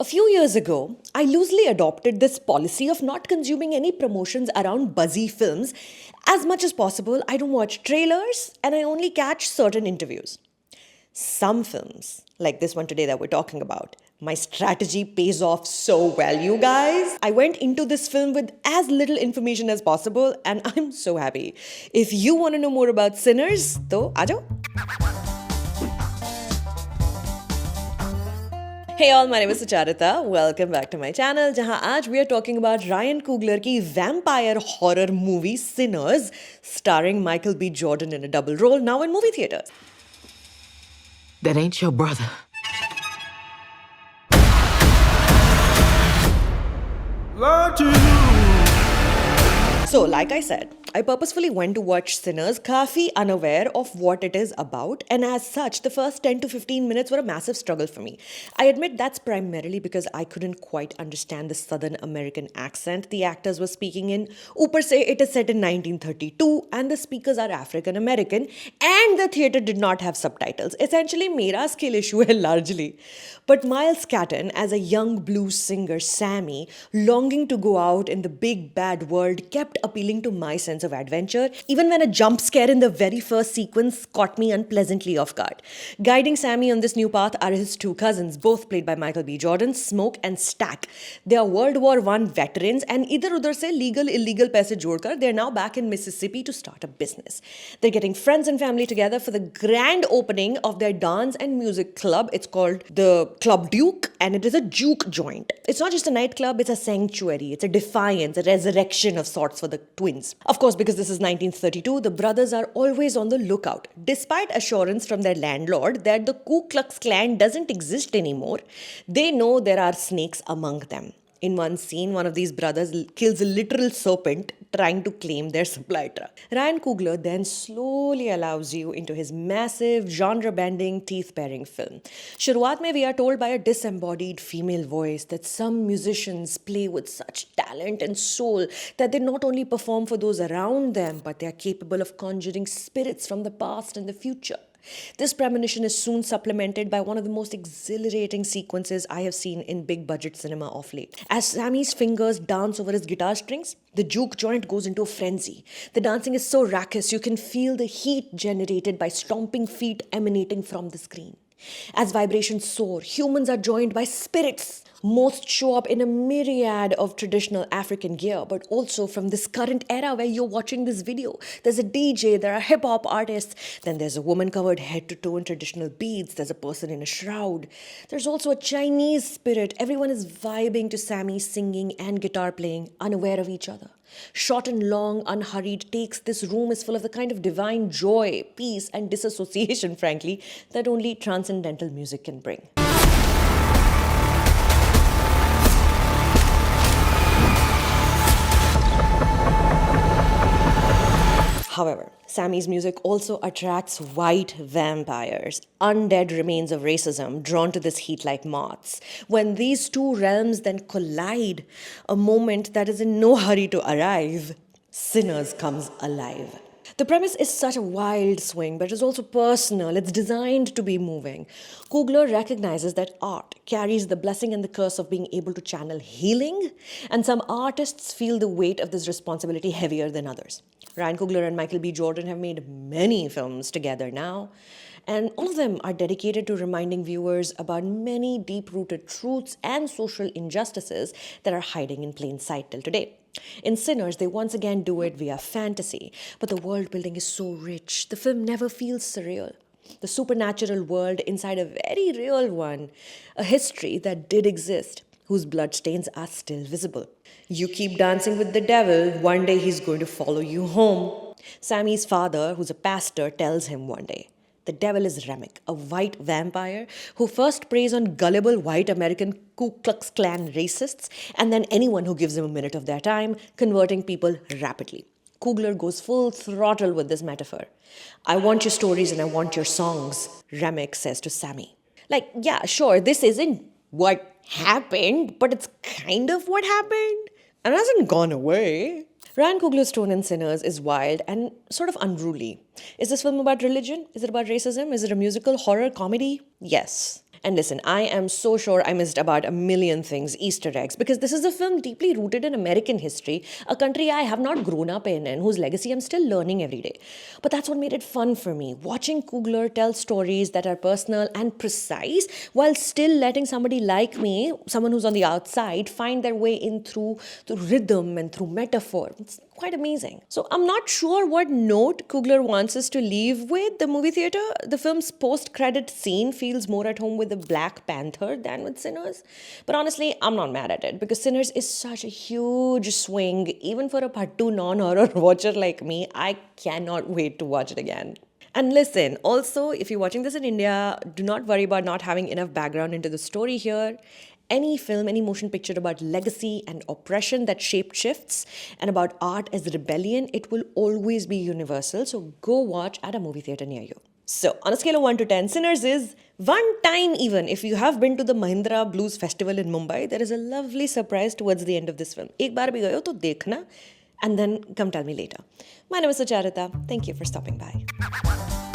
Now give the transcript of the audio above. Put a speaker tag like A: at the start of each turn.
A: A few years ago, I loosely adopted this policy of not consuming any promotions around buzzy films. As much as possible, I don't watch trailers and I only catch certain interviews. Some films, like this one today that we're talking about, my strategy pays off so well, you guys. I went into this film with as little information as possible and I'm so happy. If you want to know more about Sinners, to aajo. Hey all, my name is Sucharita. Welcome back to my channel, जहां आज we are talking about Ryan Coogler की vampire horror movie Sinners, starring Michael B. Jordan in a double role, now in movie theaters.
B: That ain't your brother.
A: So, like I said, I purposefully went to watch Sinners, kafi unaware of what it is about, and as such, the first 10 to 15 minutes were a massive struggle for me. I admit that's primarily because I couldn't quite understand the Southern American accent the actors were speaking in. Upar se, it is set in 1932, and the speakers are African American, and the theatre did not have subtitles. Essentially, mera skill issue hai largely. But Miles Catton, as a young blues singer Sammie, longing to go out in the big bad world, kept appealing to my sense of adventure, even when a jump scare in the very first sequence caught me unpleasantly off guard. Guiding Sammie on this new path are his two cousins, both played by Michael B. Jordan, Smoke and Stack. They are World War I veterans and idhar udhar se legal illegal paise jodkar, they are now back in Mississippi to start a business. They're getting friends and family together for the grand opening of their dance and music club. It's called the Club Duke, and it is a Juke Joint. It's not just a nightclub, it's a sanctuary, it's a defiance, a resurrection of sorts for the twins. Of course, because this is 1932, the brothers are always on the lookout. Despite assurance from their landlord that the Ku Klux Klan doesn't exist anymore, they know there are snakes among them. In one scene, one of these brothers kills a literal serpent trying to claim their supply truck. Ryan Coogler then slowly allows you into his massive, genre-bending, teeth-baring film. Shuruat mein we are told by a disembodied female voice that some musicians play with such talent and soul that they not only perform for those around them, but they are capable of conjuring spirits from the past and the future. This premonition is soon supplemented by one of the most exhilarating sequences I have seen in big budget cinema of late. As Sammie's fingers dance over his guitar strings, the Juke Joint goes into a frenzy. The dancing is so raucous, you can feel the heat generated by stomping feet emanating from the screen. As vibrations soar, humans are joined by spirits. Most show up in a myriad of traditional African gear, but also from this current era where you're watching this video. There's a DJ, there are hip-hop artists, then there's a woman covered head to toe in traditional beads, there's a person in a shroud. There's also a Chinese spirit. Everyone is vibing to Sammie singing and guitar playing, unaware of each other. Short and long, unhurried takes, this room is full of the kind of divine joy, peace, and disassociation, frankly, that only transcendental music can bring. However, Sammie's music also attracts white vampires, undead remains of racism drawn to this heat like moths. When these two realms then collide, a moment that is in no hurry to arrive, Sinners comes alive. The premise is such a wild swing, but it's also personal. It's designed to be moving. Coogler recognizes that art carries the blessing and the curse of being able to channel healing, and some artists feel the weight of this responsibility heavier than others. Ryan Coogler and Michael B. Jordan have made many films together now, and all of them are dedicated to reminding viewers about many deep-rooted truths and social injustices that are hiding in plain sight till today. In Sinners, they once again do it via fantasy, but the world building is so rich, the film never feels surreal. The supernatural world inside a very real one, a history that did exist, whose bloodstains are still visible. You keep dancing with the devil, one day he's going to follow you home. Sammie's father, who's a pastor, tells him one day, the devil is Remick, a white vampire who first preys on gullible white American Ku Klux Klan racists and then anyone who gives him a minute of their time, converting people rapidly. Coogler goes full throttle with this metaphor. I want your stories and I want your songs, Remick says to Sammie. Like, yeah, sure, this isn't what happened, but it's kind of what happened and hasn't gone away. Ryan Coogler's tone in Sinners is wild and sort of unruly. Is this film about religion? Is it about racism? Is it a musical, horror, comedy? Yes. And listen, I am so sure I missed about a million things, Easter eggs, because this is a film deeply rooted in American history, a country I have not grown up in and whose legacy I'm still learning every day. But that's what made it fun for me, watching Coogler tell stories that are personal and precise while still letting somebody like me, someone who's on the outside, find their way in through rhythm and through metaphor. It's quite amazing. So I'm not sure what note Coogler wants us to leave with the movie theater. The film's post-credit scene feels more at home with the Black Panther than with Sinners. But honestly, I'm not mad at it because Sinners is such a huge swing. Even for a Pattu non-horror watcher like me, I cannot wait to watch it again. And listen, also, if you're watching this in India, do not worry about not having enough background into the story here. Any film, any motion picture about legacy and oppression that shape shifts and about art as rebellion, it will always be universal. So go watch at a movie theater near you. So on a scale of 1 to 10, Sinners is one time even. If you have been to the Mahindra Blues Festival in Mumbai, there is a lovely surprise towards the end of this film. Ek baar bhi gayo to dekhna and then come tell me later. My name is Sucharita. Thank you for stopping by.